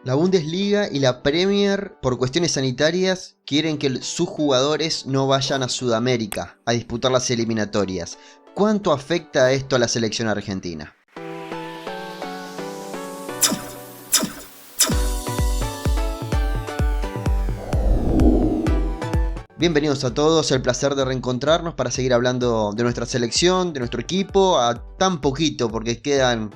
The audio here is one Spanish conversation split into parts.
La Bundesliga y la Premier, por cuestiones sanitarias, quieren que sus jugadores no vayan a Sudamérica a disputar las eliminatorias. ¿Cuánto afecta esto a la selección argentina? Bienvenidos a todos, el placer de reencontrarnos para seguir hablando de nuestra selección, de nuestro equipo, a tan poquito porque quedan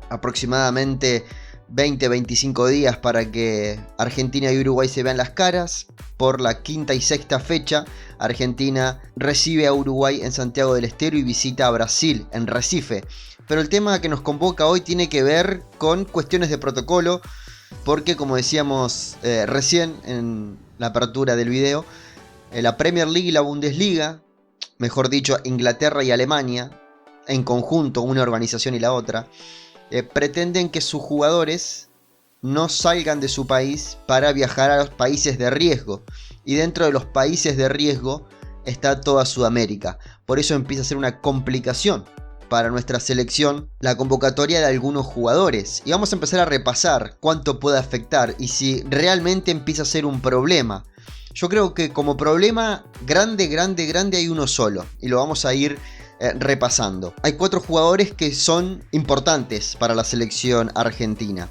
aproximadamente 20-25 días para que Argentina y Uruguay se vean las caras. Por la quinta y sexta fecha, Argentina recibe a Uruguay en Santiago del Estero y visita a Brasil en Recife. Pero el tema que nos convoca hoy tiene que ver con cuestiones de protocolo, porque como decíamos recién en la apertura del video, la Premier League y la Bundesliga, mejor dicho Inglaterra y Alemania, en conjunto, una organización y la otra, pretenden que sus jugadores no salgan de su país para viajar a los países de riesgo. Y dentro de los países de riesgo está toda Sudamérica. Por eso empieza a ser una complicación para nuestra selección la convocatoria de algunos jugadores. Y vamos a empezar a repasar cuánto puede afectar y si realmente empieza a ser un problema. Yo creo que como problema grande hay uno solo. Y lo vamos a ir repasando. Hay 4 jugadores que son importantes para la selección argentina.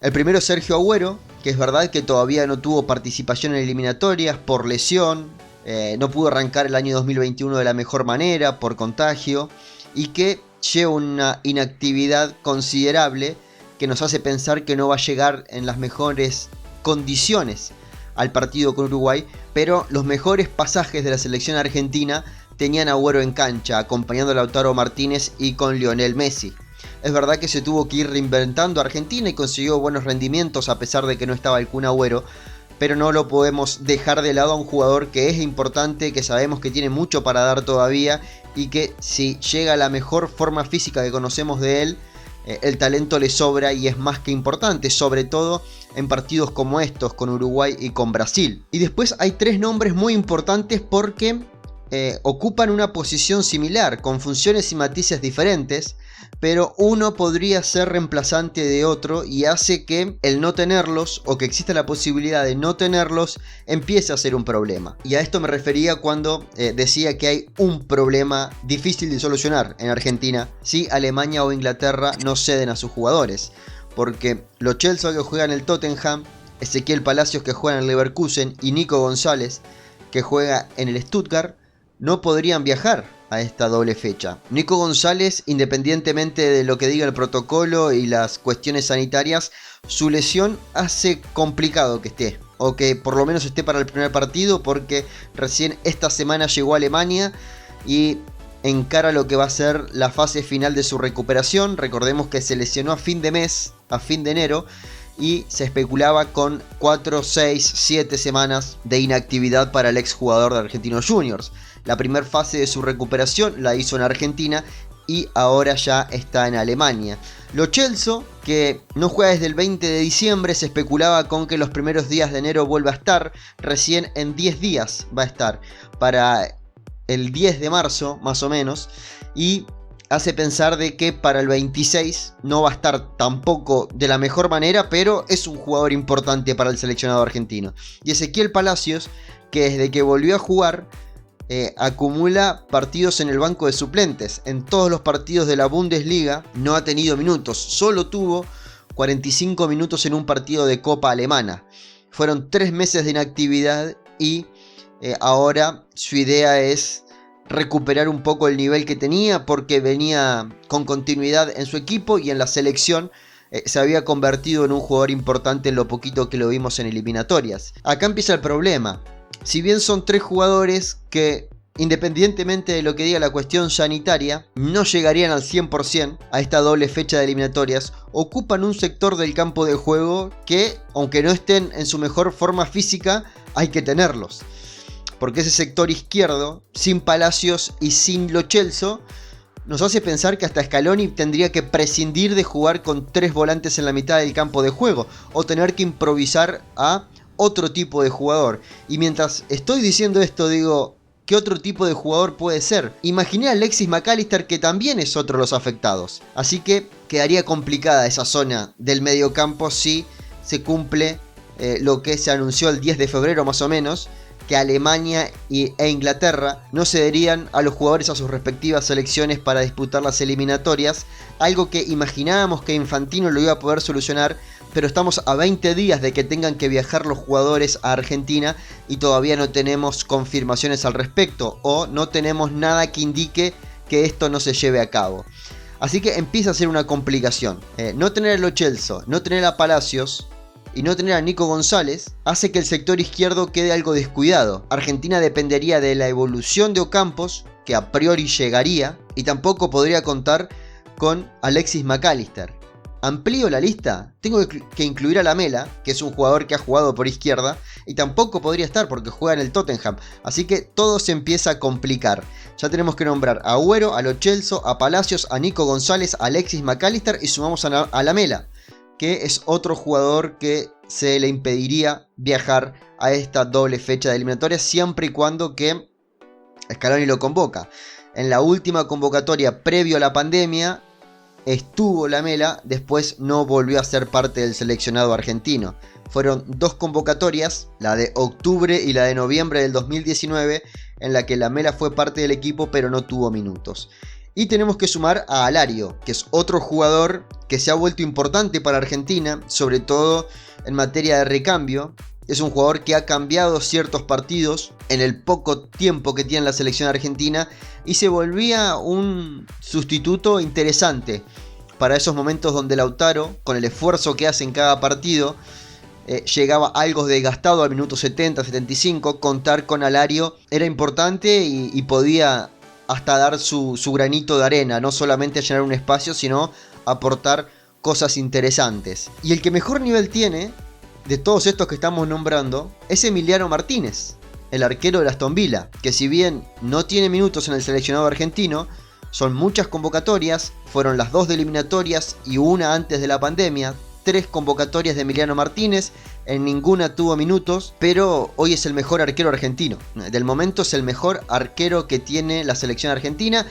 El primero es Sergio Agüero, que es verdad que todavía no tuvo participación en eliminatorias por lesión, no pudo arrancar el año 2021 de la mejor manera por contagio y que lleva una inactividad considerable que nos hace pensar que no va a llegar en las mejores condiciones al partido con Uruguay, pero los mejores pasajes de la selección argentina tenían a Agüero en cancha, acompañando a Lautaro Martínez y con Lionel Messi. Es verdad que se tuvo que ir reinventando Argentina y consiguió buenos rendimientos a pesar de que no estaba el Kun Agüero, pero no lo podemos dejar de lado a un jugador que es importante, que sabemos que tiene mucho para dar todavía y que si llega a la mejor forma física que conocemos de él, el talento le sobra y es más que importante, sobre todo en partidos como estos con Uruguay y con Brasil. Y después hay 3 nombres muy importantes porque ocupan una posición similar, con funciones y matices diferentes, pero uno podría ser reemplazante de otro y hace que el no tenerlos, o que exista la posibilidad de no tenerlos, empiece a ser un problema. Y a esto me refería cuando decía que hay un problema difícil de solucionar en Argentina si Alemania o Inglaterra no ceden a sus jugadores. Porque Lo Celso, que juega en el Tottenham, Ezequiel Palacios, que juega en el Leverkusen, y Nico González, que juega en el Stuttgart, no podrían viajar a esta doble fecha. Nico González, independientemente de lo que diga el protocolo y las cuestiones sanitarias, su lesión hace complicado que esté, o que por lo menos esté para el primer partido, porque recién esta semana llegó a Alemania y encara lo que va a ser la fase final de su recuperación. Recordemos que se lesionó a fin de mes, a fin de enero, y se especulaba con 4, 6, 7 semanas de inactividad para el exjugador de Argentinos Juniors. La primera fase de su recuperación la hizo en Argentina y ahora ya está en Alemania. Lo Celso, que no juega desde el 20 de diciembre, se especulaba con que los primeros días de enero vuelva a estar. Recién en 10 días va a estar, para el 10 de marzo más o menos, y hace pensar de que para el 26 no va a estar tampoco de la mejor manera, pero es un jugador importante para el seleccionado argentino. Y Ezequiel Palacios, que desde que volvió a jugar acumula partidos en el banco de suplentes. En todos los partidos de la Bundesliga no ha tenido minutos, solo tuvo 45 minutos en un partido de Copa Alemana. Fueron 3 meses de inactividad y ahora su idea es recuperar un poco el nivel que tenía, porque venía con continuidad en su equipo y en la selección se había convertido en un jugador importante en lo poquito que lo vimos en eliminatorias. Acá empieza el problema. Si bien son 3 jugadores que, independientemente de lo que diga la cuestión sanitaria, no llegarían al 100% a esta doble fecha de eliminatorias, ocupan un sector del campo de juego que, aunque no estén en su mejor forma física, hay que tenerlos. Porque ese sector izquierdo, sin Palacios y sin Lo Celso, nos hace pensar que hasta Scaloni tendría que prescindir de jugar con 3 volantes en la mitad del campo de juego, o tener que improvisar a otro tipo de jugador. Y mientras estoy diciendo esto, digo, ¿qué otro tipo de jugador puede ser? Imaginé a Alexis McAllister, que también es otro de los afectados. Así que quedaría complicada esa zona del mediocampo si se cumple lo que se anunció el 10 de febrero más o menos, que Alemania e Inglaterra no cederían a los jugadores a sus respectivas selecciones para disputar las eliminatorias, algo que imaginábamos que Infantino lo iba a poder solucionar, pero estamos a 20 días de que tengan que viajar los jugadores a Argentina y todavía no tenemos confirmaciones al respecto, o no tenemos nada que indique que esto no se lleve a cabo. Así que empieza a ser una complicación. No tener a Lo Celso, no tener a Palacios y no tener a Nico González hace que el sector izquierdo quede algo descuidado. Argentina dependería de la evolución de Ocampos, que a priori llegaría, y tampoco podría contar con Alexis McAllister. Amplío la lista, tengo que incluir a Lamela, que es un jugador que ha jugado por izquierda, y tampoco podría estar porque juega en el Tottenham, así que todo se empieza a complicar. Ya tenemos que nombrar a Agüero, a Lo Celso, a Palacios, a Nico González, a Alexis McAllister y sumamos a Lamela, que es otro jugador que se le impediría viajar a esta doble fecha de eliminatorias siempre y cuando que Scaloni lo convoca. En la última convocatoria previo a la pandemia estuvo Lamela, después no volvió a ser parte del seleccionado argentino. Fueron 2 convocatorias, la de octubre y la de noviembre del 2019, en la que Lamela fue parte del equipo pero no tuvo minutos. Y tenemos que sumar a Alario, que es otro jugador que se ha vuelto importante para Argentina, sobre todo en materia de recambio. Es un jugador que ha cambiado ciertos partidos en el poco tiempo que tiene la selección argentina y se volvía un sustituto interesante para esos momentos donde Lautaro, con el esfuerzo que hace en cada partido, llegaba algo desgastado al minuto 70-75. Contar con Alario era importante y podía hasta dar su granito de arena, no solamente llenar un espacio, sino aportar cosas interesantes. Y el que mejor nivel tiene de todos estos que estamos nombrando es Emiliano Martínez, el arquero de Aston Villa, que si bien no tiene minutos en el seleccionado argentino, son muchas convocatorias, fueron las 2 de eliminatorias y una antes de la pandemia, 3 convocatorias de Emiliano Martínez, en ninguna tuvo minutos, pero hoy es el mejor arquero argentino. Del momento es el mejor arquero que tiene la selección argentina.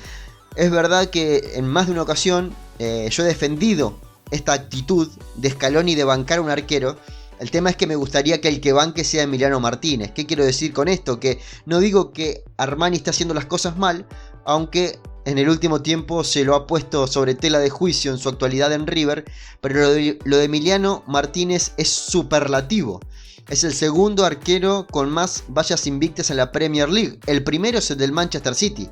Es verdad que en más de una ocasión yo he defendido esta actitud de Scaloni de bancar a un arquero. El tema es que me gustaría que el que banque sea Emiliano Martínez. ¿Qué quiero decir con esto? Que no digo que Armani está haciendo las cosas mal, aunque en el último tiempo se lo ha puesto sobre tela de juicio en su actualidad en River, pero lo de Emiliano Martínez es superlativo. Es el segundo arquero con más vallas invictas en la Premier League. El primero es el del Manchester City,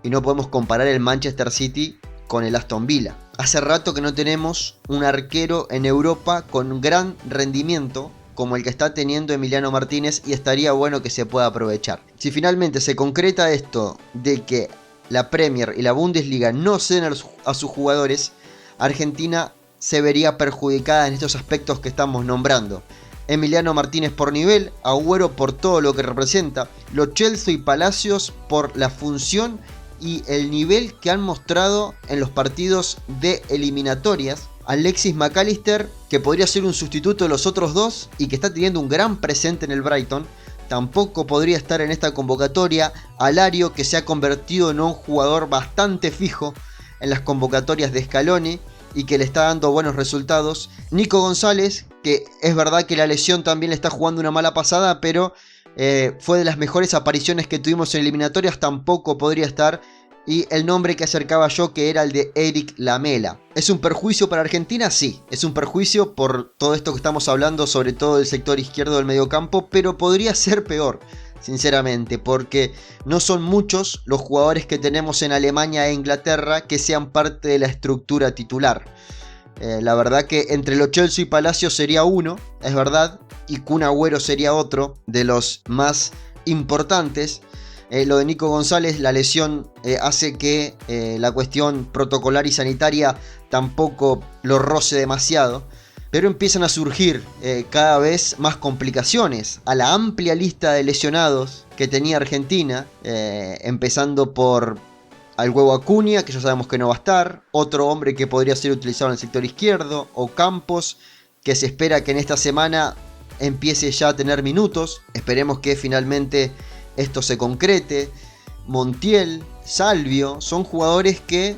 y no podemos comparar el Manchester City con el Aston Villa. Hace rato que no tenemos un arquero en Europa con gran rendimiento como el que está teniendo Emiliano Martínez, y estaría bueno que se pueda aprovechar. Si finalmente se concreta esto de que la Premier y la Bundesliga no ceden a sus jugadores, Argentina se vería perjudicada en estos aspectos que estamos nombrando. Emiliano Martínez por nivel, Agüero por todo lo que representa, Lo Celso y Palacios por la función y el nivel que han mostrado en los partidos de eliminatorias, Alexis McAllister, que podría ser un sustituto de los otros 2 y que está teniendo un gran presente en el Brighton, tampoco podría estar en esta convocatoria. Alario, que se ha convertido en un jugador bastante fijo en las convocatorias de Scaloni y que le está dando buenos resultados. Nico González, que es verdad que la lesión también le está jugando una mala pasada, pero fue de las mejores apariciones que tuvimos en eliminatorias, tampoco podría estar. Y el nombre que acercaba yo, que era el de Eric Lamela. ¿Es un perjuicio para Argentina? Sí, es un perjuicio por todo esto que estamos hablando, sobre todo del sector izquierdo del mediocampo, pero podría ser peor, sinceramente, porque no son muchos los jugadores que tenemos en Alemania e Inglaterra que sean parte de la estructura titular. La verdad que entre Lo Celso y Palacios sería uno, es verdad, y Kun Agüero sería otro de los más importantes. Lo de Nico González, la lesión hace que la cuestión protocolar y sanitaria tampoco lo roce demasiado, pero empiezan a surgir cada vez más complicaciones a la amplia lista de lesionados que tenía Argentina, empezando por al Huevo Acuña, que ya sabemos que no va a estar, otro hombre que podría ser utilizado en el sector izquierdo, Ocampos, que se espera que en esta semana empiece ya a tener minutos, esperemos que finalmente esto se concrete. Montiel, Salvio, son jugadores que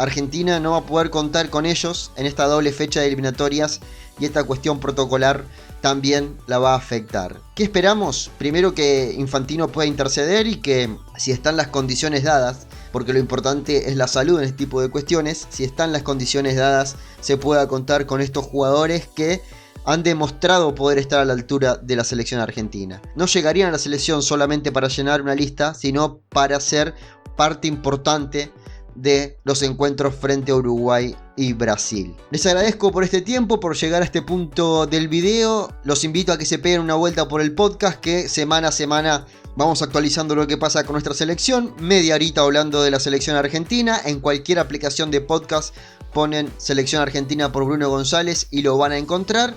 Argentina no va a poder contar con ellos en esta doble fecha de eliminatorias y esta cuestión protocolar también la va a afectar. ¿Qué esperamos? Primero que Infantino pueda interceder y que, si están las condiciones dadas, porque lo importante es la salud en este tipo de cuestiones, si están las condiciones dadas se pueda contar con estos jugadores que han demostrado poder estar a la altura de la selección argentina. No llegarían a la selección solamente para llenar una lista, sino para ser parte importante de los encuentros frente a Uruguay y Brasil. Les agradezco por este tiempo, por llegar a este punto del video. Los invito a que se peguen una vuelta por el podcast, que semana a semana vamos actualizando lo que pasa con nuestra selección. Media horita hablando de la selección argentina. En cualquier aplicación de podcast ponen Selección Argentina por Bruno González y lo van a encontrar.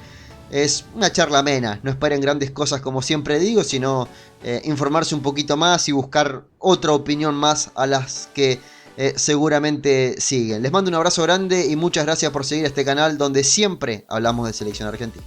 Es una charla amena, no esperen grandes cosas como siempre digo, sino informarse un poquito más y buscar otra opinión más a las que seguramente siguen. Les mando un abrazo grande y muchas gracias por seguir este canal donde siempre hablamos de selección argentina.